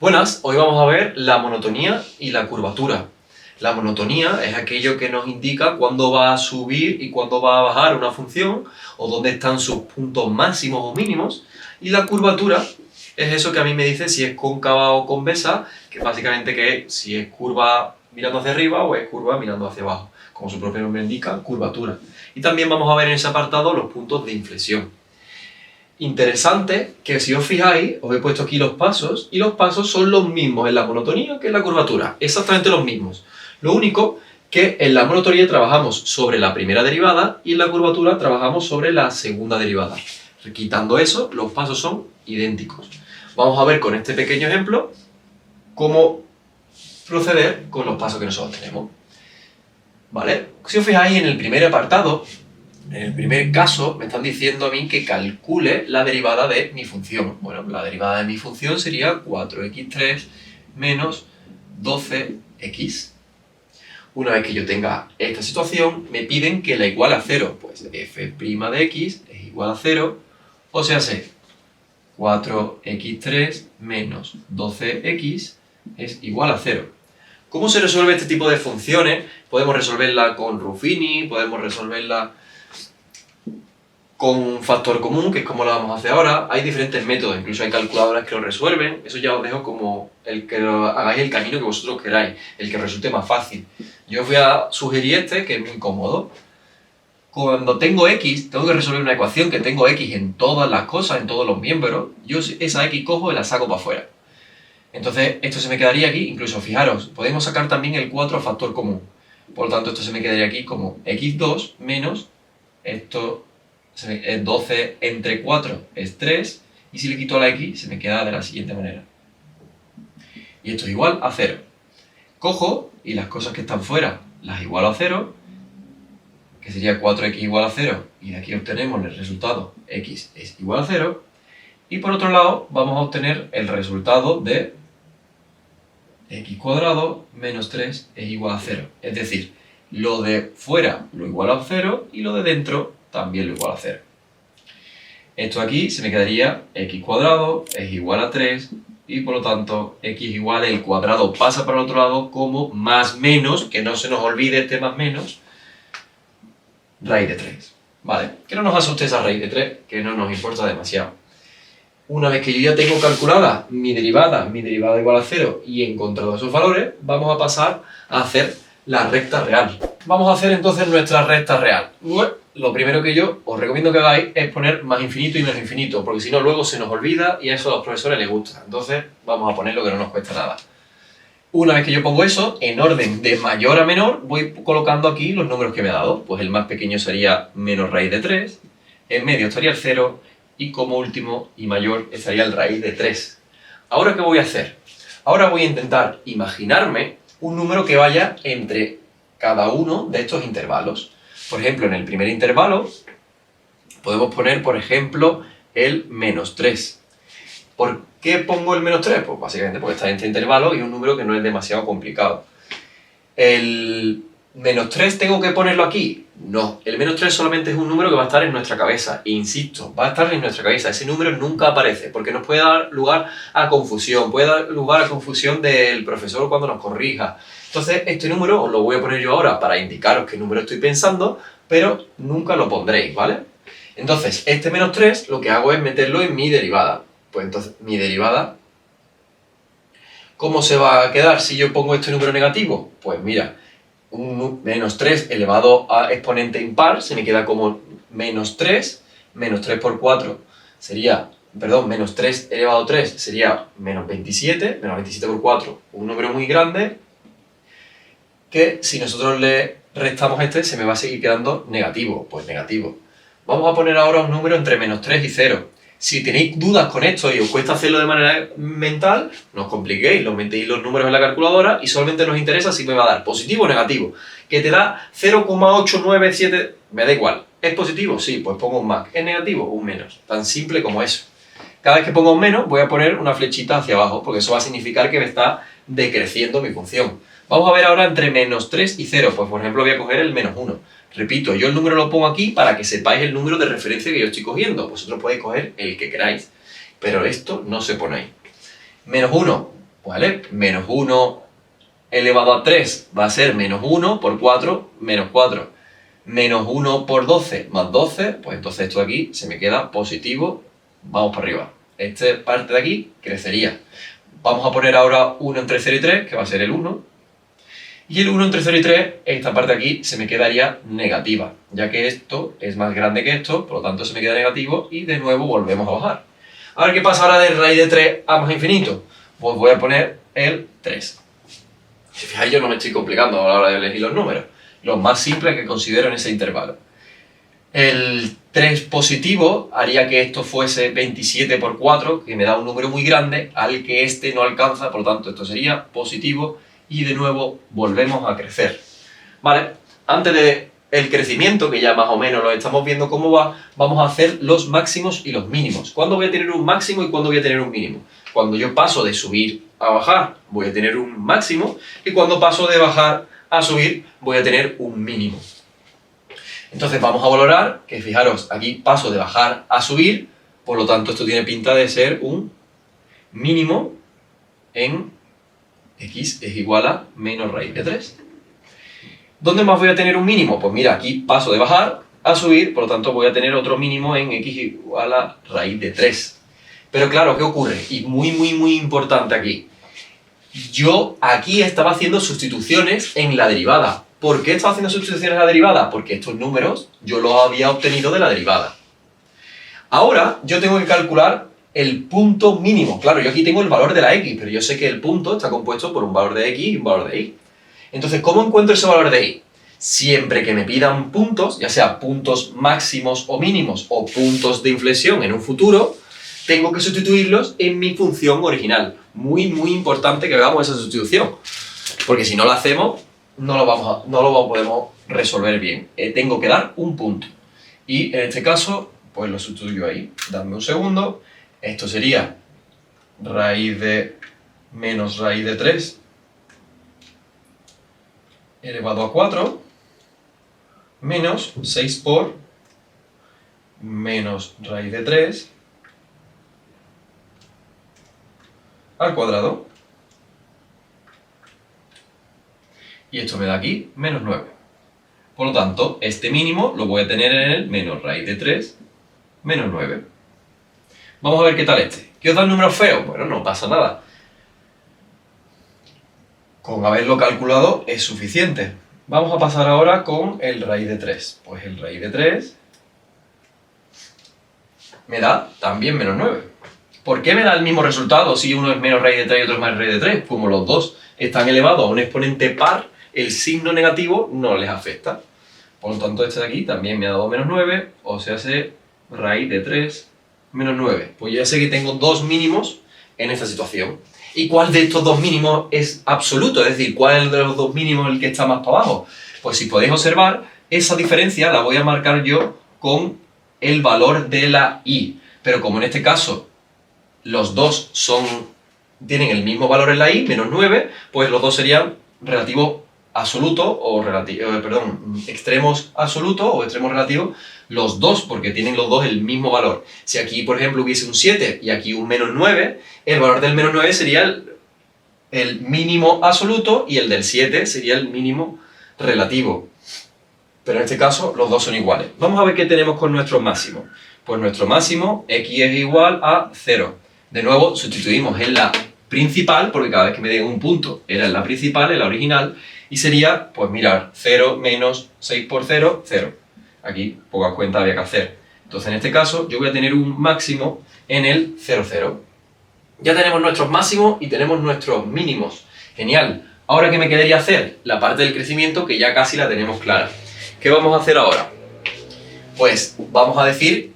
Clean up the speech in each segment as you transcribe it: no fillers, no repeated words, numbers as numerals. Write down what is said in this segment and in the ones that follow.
Buenas, hoy vamos a ver la monotonía y la curvatura. La monotonía es aquello que nos indica cuándo va a subir y cuándo va a bajar una función, o dónde están sus puntos máximos o mínimos, y la curvatura es eso que a mí me dice si es cóncava o convexa, que básicamente que es si es curva mirando hacia arriba o es curva mirando hacia abajo. Como su propio nombre indica, curvatura. Y también vamos a ver en ese apartado los puntos de inflexión. Interesante que si os fijáis, os he puesto aquí los pasos, y los pasos son los mismos en la monotonía que en la curvatura, exactamente los mismos. Lo único que en la monotonía trabajamos sobre la primera derivada y en la curvatura trabajamos sobre la segunda derivada. Quitando eso, los pasos son idénticos. Vamos a ver con este pequeño ejemplo cómo proceder con los pasos que nosotros tenemos. ¿Vale? Si os fijáis en el primer apartado, en el primer caso, me están diciendo a mí que calcule la derivada de mi función. Bueno, la derivada de mi función sería 4x3 menos 12x. Una vez que yo tenga esta situación, me piden que la iguale a 0. Pues f' de x es igual a 0, o sea, 4x3 menos 12x es igual a 0. ¿Cómo se resuelve este tipo de funciones? Podemos resolverla con Ruffini, podemos resolverla con un factor común, que es como lo vamos a hacer ahora. Hay diferentes métodos, incluso hay calculadoras que lo resuelven. Eso ya os dejo como el que hagáis el camino que vosotros queráis, el que resulte más fácil. Yo os voy a sugerir este, que es muy cómodo. Cuando tengo x, tengo que resolver una ecuación que tengo x en todas las cosas, en todos los miembros. Yo esa x cojo y la saco para afuera. Entonces, esto se me quedaría aquí, incluso fijaros, podemos sacar también el 4 factor común. Por lo tanto, esto se me quedaría aquí como x2 menos esto. 12 entre 4 es 3, y si le quito la x se me queda de la siguiente manera. Y esto es igual a 0. Cojo y las cosas que están fuera las igualo a 0, que sería 4x igual a 0, y de aquí obtenemos el resultado x es igual a 0. Y por otro lado vamos a obtener el resultado de x cuadrado menos 3 es igual a 0. Es decir, lo de fuera lo igualo a 0 y lo de dentro también lo igual a 0. Esto aquí se me quedaría x cuadrado es igual a 3, y por lo tanto x igual, el cuadrado pasa para el otro lado como más menos, que no se nos olvide este más menos, raíz de 3. ¿Vale? Que no nos asuste esa raíz de 3, que no nos importa demasiado. Una vez que yo ya tengo calculada mi derivada igual a 0, y he encontrado esos valores, vamos a pasar a hacer la recta real. Vamos a hacer entonces nuestra recta real. Lo primero que yo os recomiendo que hagáis es poner más infinito y menos infinito, porque si no luego se nos olvida y a eso a los profesores les gusta. Entonces vamos a poner lo que no nos cuesta nada. Una vez que yo pongo eso, en orden de mayor a menor, voy colocando aquí los números que me ha dado. Pues el más pequeño sería menos raíz de 3, en medio estaría el 0, y como último y mayor estaría el raíz de 3. ¿Ahora qué voy a hacer? Ahora voy a intentar imaginarme un número que vaya entre cada uno de estos intervalos. Por ejemplo, en el primer intervalo podemos poner, por ejemplo, el menos 3. ¿Por qué pongo el menos 3? Pues básicamente porque está en este intervalo y es un número que no es demasiado complicado. ¿El menos 3 tengo que ponerlo aquí? No, el menos 3 solamente es un número que va a estar en nuestra cabeza. E insisto, va a estar en nuestra cabeza. Ese número nunca aparece, porque nos puede dar lugar a confusión. Puede dar lugar a confusión del profesor cuando nos corrija. Entonces, este número os lo voy a poner yo ahora para indicaros qué número estoy pensando, pero nunca lo pondréis, ¿vale? Entonces, este menos 3 lo que hago es meterlo en mi derivada. Pues entonces, mi derivada, ¿cómo se va a quedar si yo pongo este número negativo? Pues mira, un menos 3 elevado a exponente impar se me queda como menos 3 por 4 sería, perdón, menos 3 elevado a 3 sería menos 27 por 4, un número muy grande, que si nosotros le restamos este se me va a seguir quedando negativo, pues negativo. Vamos a poner ahora un número entre menos 3 y 0. Si tenéis dudas con esto y os cuesta hacerlo de manera mental, no os compliquéis, los metéis los números en la calculadora y solamente nos interesa si me va a dar positivo o negativo. Que te da 0,897, me da igual. ¿Es positivo? Sí, pues pongo un más. ¿Es negativo? Un menos. Tan simple como eso. Cada vez que pongo un menos voy a poner una flechita hacia abajo, porque eso va a significar que me está decreciendo mi función. Vamos a ver ahora entre menos 3 y 0. Pues por ejemplo voy a coger el menos 1. Repito, yo el número lo pongo aquí para que sepáis el número de referencia que yo estoy cogiendo. Vosotros podéis coger el que queráis, pero esto no se pone ahí. Menos 1, ¿vale? Menos 1 elevado a 3 va a ser menos 1 por 4, menos 4. Menos 1 por 12 más 12, pues entonces esto de aquí se me queda positivo. Vamos para arriba. Esta parte de aquí crecería. Vamos a poner ahora 1 entre 0 y 3, que va a ser el 1. Y el 1 entre 0 y 3, esta parte de aquí se me quedaría negativa, ya que esto es más grande que esto, por lo tanto se me queda negativo y de nuevo volvemos a bajar. Ahora, ¿qué pasa ahora de raíz de 3 a más infinito? Pues voy a poner el 3. Si fijáis, yo no me estoy complicando a la hora de elegir los números. Los más simples que considero en ese intervalo. El 3 positivo haría que esto fuese 27 por 4, que me da un número muy grande, al que este no alcanza, por lo tanto esto sería positivo y de nuevo volvemos a crecer. Vale, antes del crecimiento, que ya más o menos lo estamos viendo cómo va, vamos a hacer los máximos y los mínimos. ¿Cuándo voy a tener un máximo y cuándo voy a tener un mínimo? Cuando yo paso de subir a bajar, voy a tener un máximo, y cuando paso de bajar a subir, voy a tener un mínimo. Entonces vamos a valorar que, fijaros, aquí paso de bajar a subir, por lo tanto esto tiene pinta de ser un mínimo en x es igual a menos raíz de 3. ¿Dónde más voy a tener un mínimo? Pues mira, aquí paso de bajar a subir, por lo tanto voy a tener otro mínimo en x igual a raíz de 3. Pero claro, ¿qué ocurre? Y muy importante aquí. Yo aquí estaba haciendo sustituciones en la derivada. ¿Por qué estaba haciendo sustituciones en la derivada? Porque estos números yo los había obtenido de la derivada. Ahora yo tengo que calcular el punto mínimo. Claro, yo aquí tengo el valor de la x, pero yo sé que el punto está compuesto por un valor de x y un valor de y. Entonces, ¿cómo encuentro ese valor de y? Siempre que me pidan puntos, ya sea puntos máximos o mínimos o puntos de inflexión en un futuro, tengo que sustituirlos en mi función original. Muy importante que hagamos esa sustitución, porque si no lo hacemos, no lo podemos resolver bien. Tengo que dar un punto. Y en este caso, pues lo sustituyo ahí. Dame un segundo. Esto sería raíz de menos raíz de 3 elevado a 4 menos 6 por menos raíz de 3 al cuadrado. Y esto me da aquí menos 9. Por lo tanto, este mínimo lo voy a tener en el menos raíz de 3 menos 9. Vamos a ver qué tal este. ¿Qué os da el número feo? Bueno, no pasa nada. Con haberlo calculado es suficiente. Vamos a pasar ahora con el raíz de 3. Pues el raíz de 3 me da también menos 9. ¿Por qué me da el mismo resultado si uno es menos raíz de 3 y otro es más raíz de 3? Como los dos están elevados a un exponente par, el signo negativo no les afecta. Por lo tanto, este de aquí también me ha dado menos 9, o sea, hace raíz de 3 menos 9. Pues ya sé que tengo dos mínimos en esta situación. ¿Y cuál de estos dos mínimos es absoluto? Es decir, ¿cuál de los dos mínimos es el que está más para abajo? Pues si podéis observar, esa diferencia la voy a marcar yo con el valor de la y. Pero como en este caso los dos tienen el mismo valor en la y, menos 9, pues los dos serían relativo absoluto o extremos absolutos o extremos relativos, los dos, porque tienen los dos el mismo valor. Si aquí, por ejemplo, hubiese un 7 y aquí un menos 9, el valor del menos 9 sería el mínimo absoluto y el del 7 sería el mínimo relativo. Pero en este caso, los dos son iguales. Vamos a ver qué tenemos con nuestro máximo. Pues nuestro máximo, x es igual a 0. De nuevo, sustituimos en la principal, porque cada vez que me den un punto era en la principal, en la original, y sería, pues mirar, 0 menos 6 por 0, 0. Aquí pocas cuentas había que hacer. Entonces en este caso yo voy a tener un máximo en el 0, 0. Ya tenemos nuestros máximos y tenemos nuestros mínimos. Genial. Ahora, ¿qué me quedaría hacer? La parte del crecimiento, que ya casi la tenemos clara. ¿Qué vamos a hacer ahora? Pues vamos a decir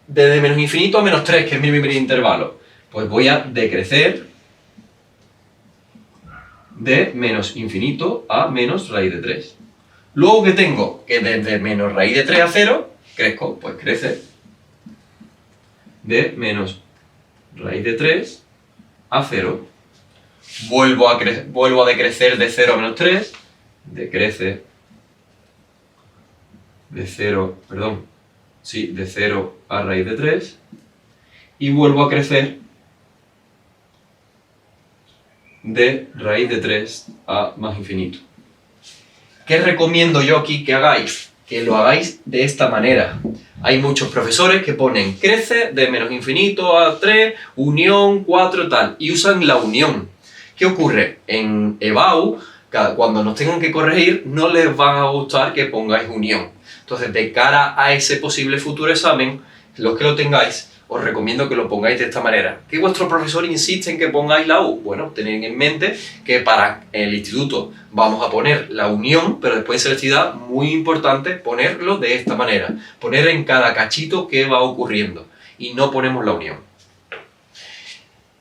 desde menos infinito a menos 3, que es mi primer intervalo. Pues voy a decrecer de menos infinito a menos raíz de 3. Luego, ¿qué tengo? Que desde menos raíz de 3 a 0, crezco, pues crece de menos raíz de 3 a 0. Vuelvo a decrecer de 0 a menos 3, decrece de 0, de 0 a raíz de 3, y vuelvo a crecer de raíz de 3 a más infinito. ¿Qué recomiendo yo aquí que hagáis? Que lo hagáis de esta manera. Hay muchos profesores que ponen crece de menos infinito a 3, unión, 4, tal, y usan la unión. ¿Qué ocurre? En EBAU, cuando nos tengan que corregir, no les va a gustar que pongáis unión. Entonces, de cara a ese posible futuro examen, los que lo tengáis, os recomiendo que lo pongáis de esta manera. ¿Que vuestro profesor insiste en que pongáis la U? Bueno, tened en mente que para el instituto vamos a poner la unión, pero después en selectividad, muy importante ponerlo de esta manera. Poner en cada cachito qué va ocurriendo y no ponemos la unión.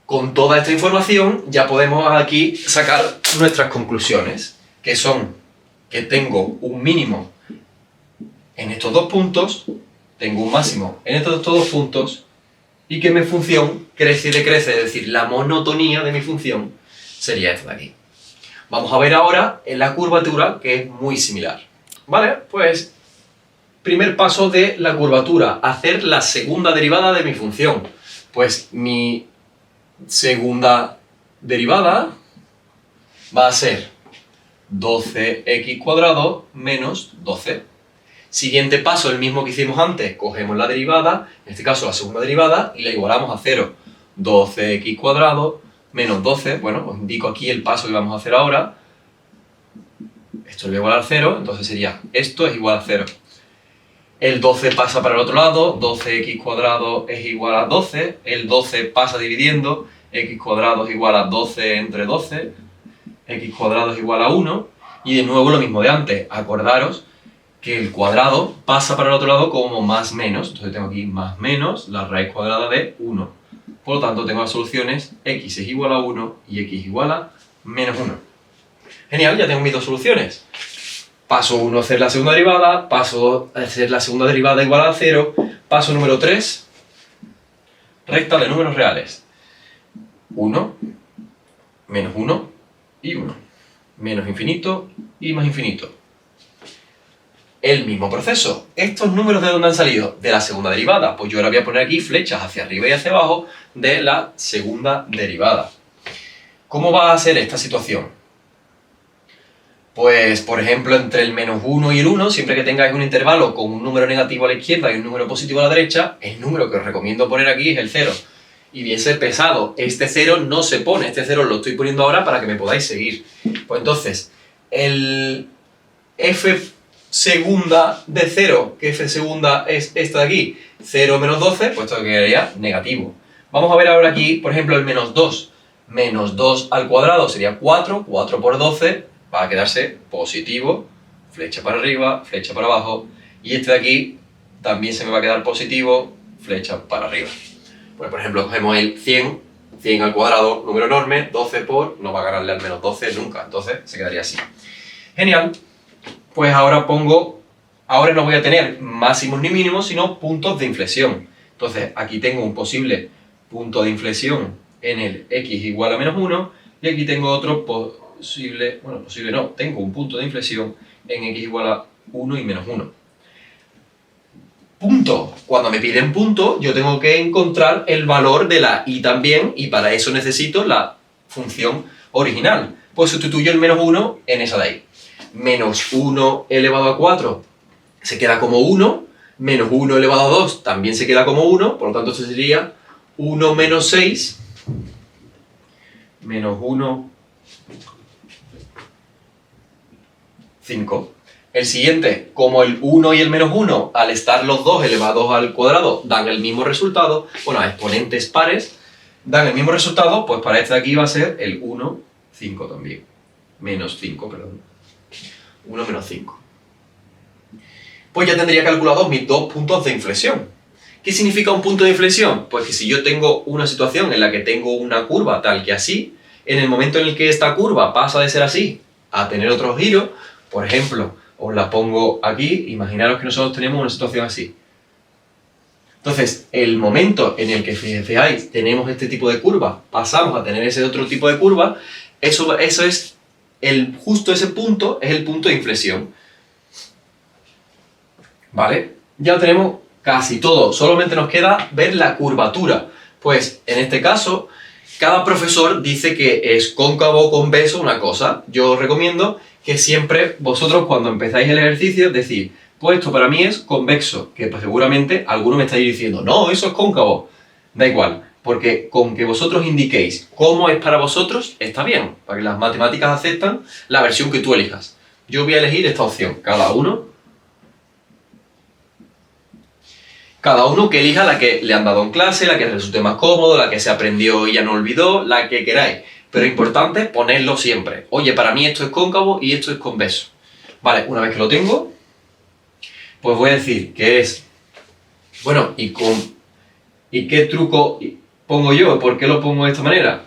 Con toda esta información ya podemos aquí sacar nuestras conclusiones, que son que tengo un mínimo en estos dos puntos, tengo un máximo en estos dos puntos, y que mi función crece y decrece, es decir, la monotonía de mi función sería esta de aquí. Vamos a ver ahora en la curvatura, que es muy similar. ¿Vale? Pues, primer paso de la curvatura, hacer la segunda derivada de mi función. Pues mi segunda derivada va a ser 12x cuadrado menos 12. Siguiente paso, el mismo que hicimos antes, cogemos la derivada, en este caso la segunda derivada, y la igualamos a 0. 12x cuadrado menos 12, bueno, os indico aquí el paso que vamos a hacer ahora. Esto es igual a 0, entonces sería, esto es igual a 0. El 12 pasa para el otro lado, 12x cuadrado es igual a 12, el 12 pasa dividiendo, x cuadrado es igual a 12 entre 12, x cuadrado es igual a 1, y de nuevo lo mismo de antes, acordaros que el cuadrado pasa para el otro lado como más menos, entonces tengo aquí más menos la raíz cuadrada de 1. Por lo tanto, tengo las soluciones x es igual a 1 y x igual a menos 1. Genial, ya tengo mis dos soluciones. Paso 1 a hacer la segunda derivada, paso a hacer la segunda derivada igual a 0, paso número 3, recta de números reales. 1, menos 1 y 1. Menos infinito y más infinito. El mismo proceso. ¿Estos números de dónde han salido? De la segunda derivada. Pues yo ahora voy a poner aquí flechas hacia arriba y hacia abajo de la segunda derivada. ¿Cómo va a ser esta situación? Pues, por ejemplo, entre el menos 1 y el 1, siempre que tengáis un intervalo con un número negativo a la izquierda y un número positivo a la derecha, el número que os recomiendo poner aquí es el 0. Y bien ser pesado, este 0 no se pone, este 0 lo estoy poniendo ahora para que me podáis seguir. Pues entonces, el f segunda de 0, que f segunda es esta de aquí, 0 menos 12, pues esto quedaría negativo. Vamos a ver ahora aquí, por ejemplo, el menos 2. Menos 2 al cuadrado sería 4, 4 por 12 va a quedarse positivo, flecha para arriba, flecha para abajo, y este de aquí también se me va a quedar positivo, flecha para arriba. Pues por ejemplo, cogemos el 100, 100 al cuadrado, número enorme, 12 por, no va a ganarle al menos 12 nunca, entonces se quedaría así. Genial. Pues ahora ahora no voy a tener máximos ni mínimos, sino puntos de inflexión. Entonces, aquí tengo un posible punto de inflexión en el x igual a menos 1, y aquí tengo otro posible, bueno, posible no, tengo un punto de inflexión en x igual a 1 y menos 1. Punto. Cuando me piden punto, yo tengo que encontrar el valor de la y también, y para eso necesito la función original. Pues sustituyo el menos 1 en esa de ahí. Menos 1 elevado a 4 se queda como 1, menos 1 elevado a 2 también se queda como 1, por lo tanto esto sería 1 menos 6, menos 1, 5. El siguiente, como el 1 y el menos 1, al estar los dos elevados al cuadrado, dan el mismo resultado, bueno, a exponentes pares, dan el mismo resultado, pues para este de aquí va a ser el 1, 5 también. Menos 5, perdón. 1 menos 5. Pues ya tendría calculados mis dos puntos de inflexión. ¿Qué significa un punto de inflexión? Pues que si yo tengo una situación en la que tengo una curva tal que así, en el momento en el que esta curva pasa de ser así a tener otro giro, por ejemplo, os la pongo aquí, imaginaros que nosotros tenemos una situación así. Entonces, el momento en el que, fijáis, tenemos este tipo de curva, pasamos a tener ese otro tipo de curva, eso es, justo ese punto es el punto de inflexión. ¿Vale? Ya lo tenemos casi todo, solamente nos queda ver la curvatura. Pues, en este caso, Cada profesor dice que es cóncavo o convexo una cosa. Yo os recomiendo que siempre vosotros cuando empezáis el ejercicio decís, pues esto para mí es convexo, que pues seguramente alguno me estáis diciendo, no, eso es cóncavo. Da igual, porque con que vosotros indiquéis cómo es para vosotros, está bien, para que las matemáticas aceptan la versión que tú elijas. Yo voy a elegir esta opción, cada uno que elija la que le han dado en clase, la que resulte más cómodo, la que se aprendió y ya no olvidó, la que queráis. Pero es importante ponerlo siempre. Oye, para mí esto es cóncavo y esto es convexo. Vale, una vez que lo tengo, pues voy a decir que es... Bueno, ¿y qué truco pongo yo? ¿Por qué lo pongo de esta manera?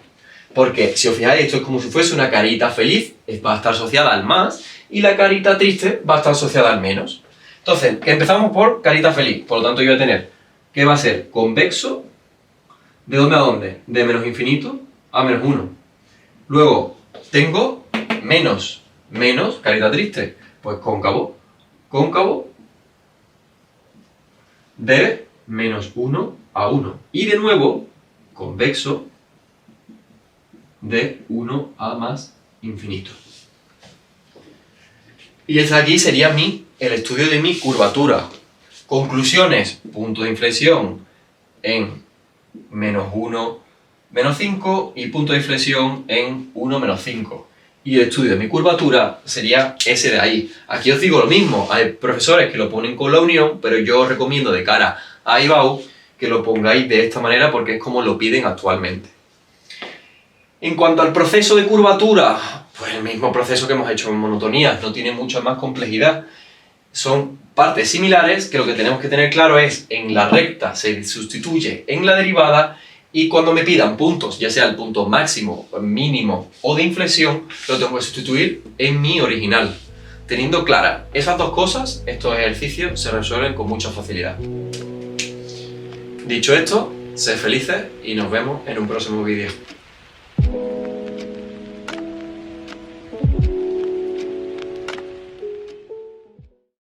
Porque, si os fijáis, esto es como si fuese una carita feliz, va a estar asociada al más, y la carita triste va a estar asociada al menos. Entonces, que empezamos por carita feliz, por lo tanto yo voy a tener que va a ser convexo, ¿de dónde a dónde? De menos infinito a menos 1. Luego, tengo menos, carita triste, pues cóncavo, de menos 1 a 1. Y de nuevo, convexo, de 1 a más infinito. Y ese aquí sería el estudio de mi curvatura. Conclusiones, punto de inflexión en menos 1, menos 5 y punto de inflexión en 1, menos 5. Y el estudio de mi curvatura sería ese de ahí. Aquí os digo lo mismo, hay profesores que lo ponen con la unión, pero yo os recomiendo de cara a IBAU que lo pongáis de esta manera porque es como lo piden actualmente. En cuanto al proceso de curvatura, pues el mismo proceso que hemos hecho en monotonías, no tiene mucha más complejidad. Son partes similares que lo que tenemos que tener claro es en la recta se sustituye en la derivada y cuando me pidan puntos, ya sea el punto máximo, mínimo o de inflexión, lo tengo que sustituir en mi original. Teniendo claras esas dos cosas, estos ejercicios se resuelven con mucha facilidad. Dicho esto, sed felices y nos vemos en un próximo vídeo.